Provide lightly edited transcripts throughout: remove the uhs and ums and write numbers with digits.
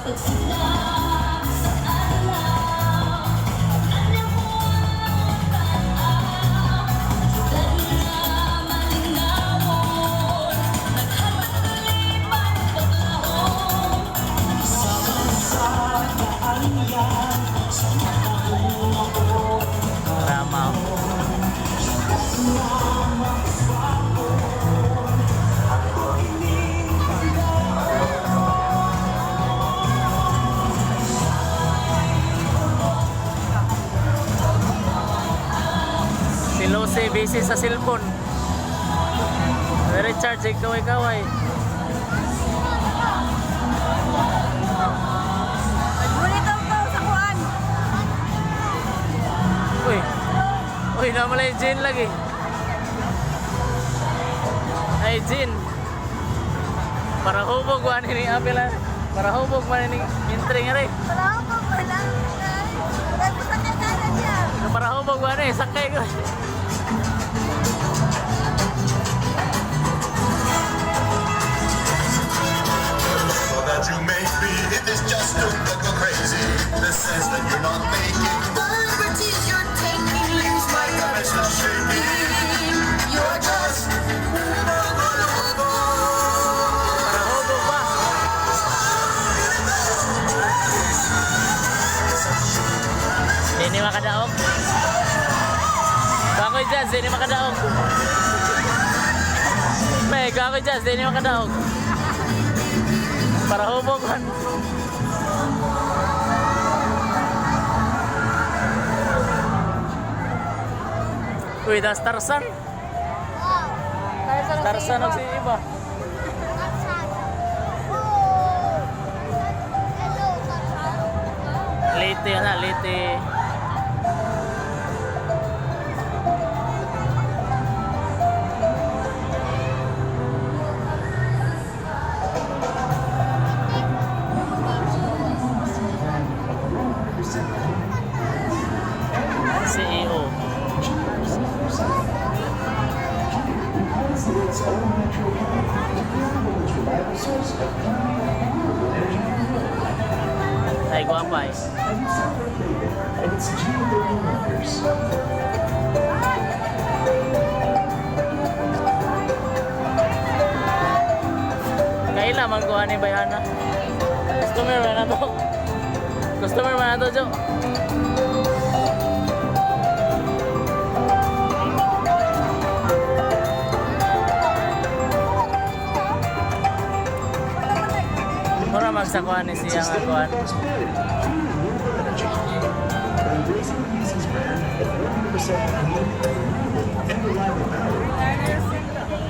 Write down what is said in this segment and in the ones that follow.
Si Lucy busy sa cellphone. Recharge kaway-kaway. Nagulitaw ko sa kuan. Uy, namalay Jean lagi. Ay Jean. Para hubog man ni apela. Para hubog man ni entry nga rin. Wala ko pa lang. Nagpunta niya sana niya. Para hubog man ni sakay ko. That you make me, it is just to go crazy. The sense that you're not making the liberties you're taking leaves my dimension shaking. You're just Para hubog pa. Hindi makadaog. Kakoy Jazz, hindi makadaog. May kakoy Jazz, hindi makadaog. Para hubog man. Uy, das Tarzan. Tarzan og si iba. Late na, late. CEO. Ay, guwapa eh. Kailan man kuha ni Bayana? Customer man na to. Customer man na to, Jo. Mura magsakuan ni siya nga kuan.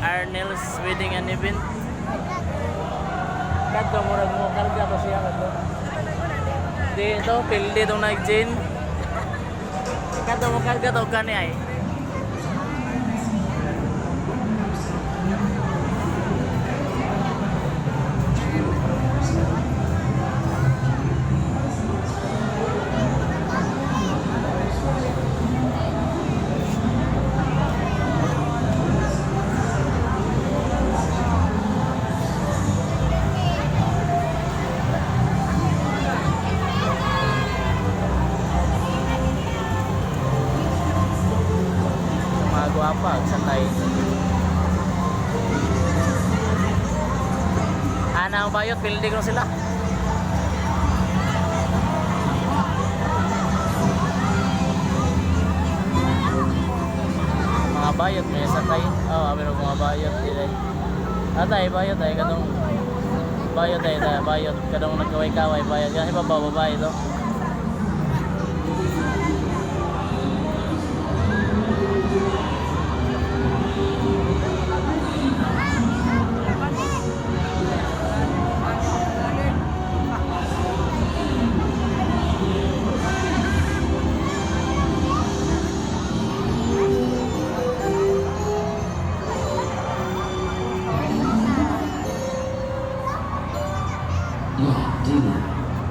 Arnel's Wedding and Event. Kadto murag mo karga pa siya kadto. Dito pildi tong nag-gin. Kadto mo karga to kani ay. Guwapa sakay. Ana ang bayot pildi ko sila. Mga bayot may sakay. Oh, pero mga bayot dili. Atay bayot ay kadong bayot ay bayot kadong nagkaway-kaway bayot. Kasi babae to.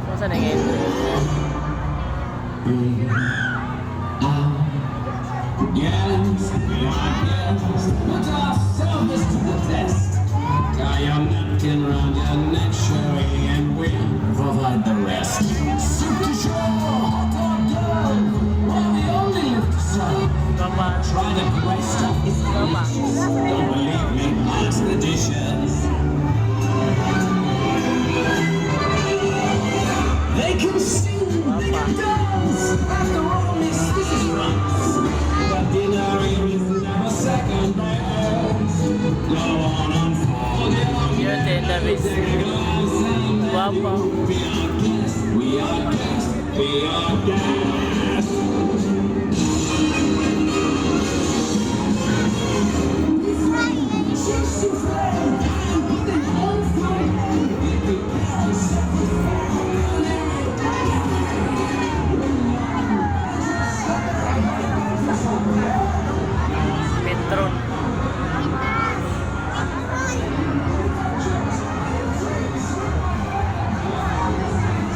Kung saan yung entry? Yes, yes, put ourselves to the test. Tie your napkin around your neck, showing, and we'll provide the rest. Soup to shore, hot dog dough, we're the only lift to serve. Kapan. Try the great stuff, it's delicious. Don't believe me, ask the dishes. They can sing, they can dance. After all, Miss, this is France. But dinner is never second best. Go on and fold your Yun din, David. glass and Guwapo. be our guest. We are guests, be our guests. Petron.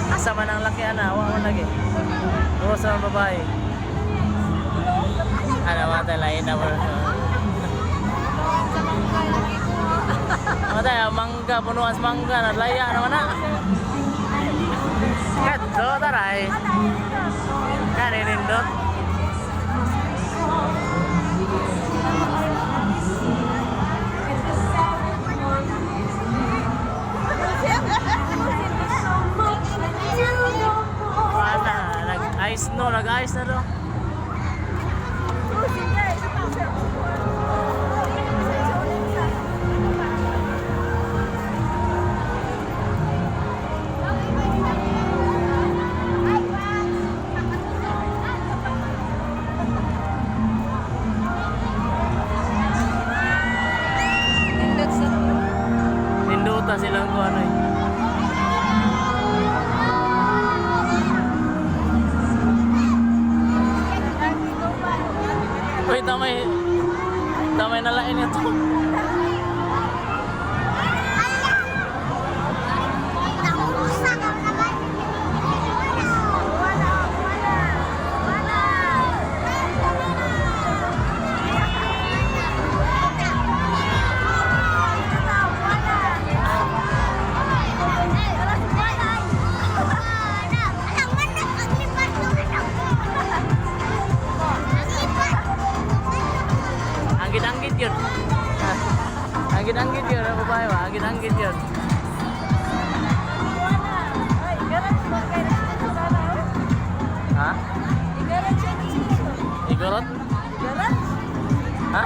Asa man ang laki ana, wa mo lagi. Puro sa mga babae. Ano mata lain na mo. Mata ya mangga punuan sa mangga na laya naman na. Kadto taray. Kani nindot. Wala, nag-ice no, nag-ice na do. Ninduta silang ko ano eh. Uy, tamay na lain ito. Anggit-anggit yun. Anggit-anggit yun, ang babae ba? Anggit-anggit yun. Ha? Igorot? Ha?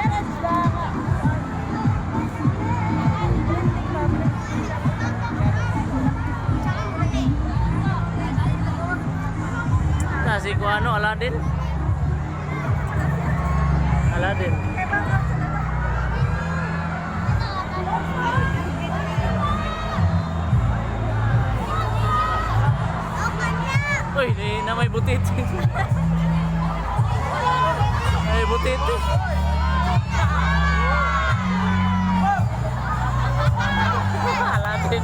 Si Kuano, Aladdin? Aladdin. Uy, di na may butit. May butit. Aladdin.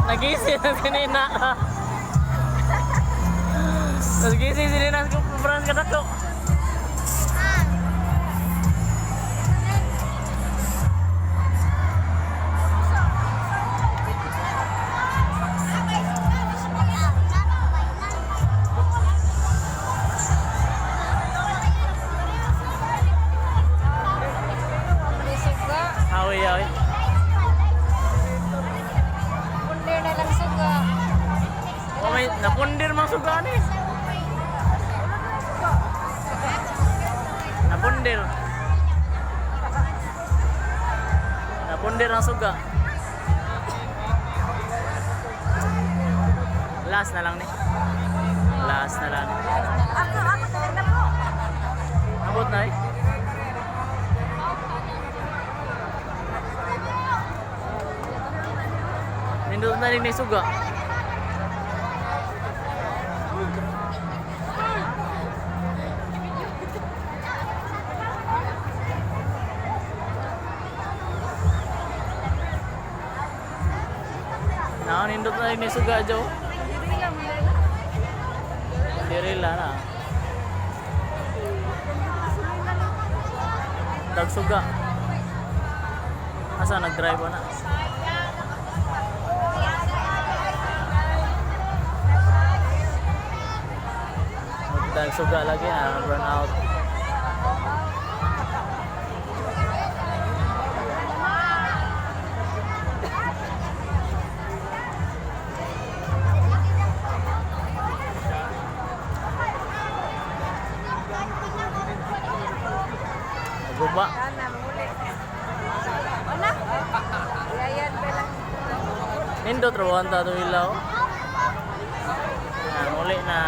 Nagising na si Nina. Nagising si Nina sa kumpuran ka na to. Awi, awi. Pundir na lang suga. Oh, may napundir mang suga ni. Napundir. Napundir ang suga. Last na lang ni. Last na lang. Ako talaga po. Abot na eh. Nindot na rin may suga. Nindot na rin may suga, Joe. Dirila na. Tagsuga. Asa nag-drive na? Dahil suga lagi na, run out. Guba. Sana, muli. Ano? Yayan pa lang. Nindot rawan ta to ilaw. Muli na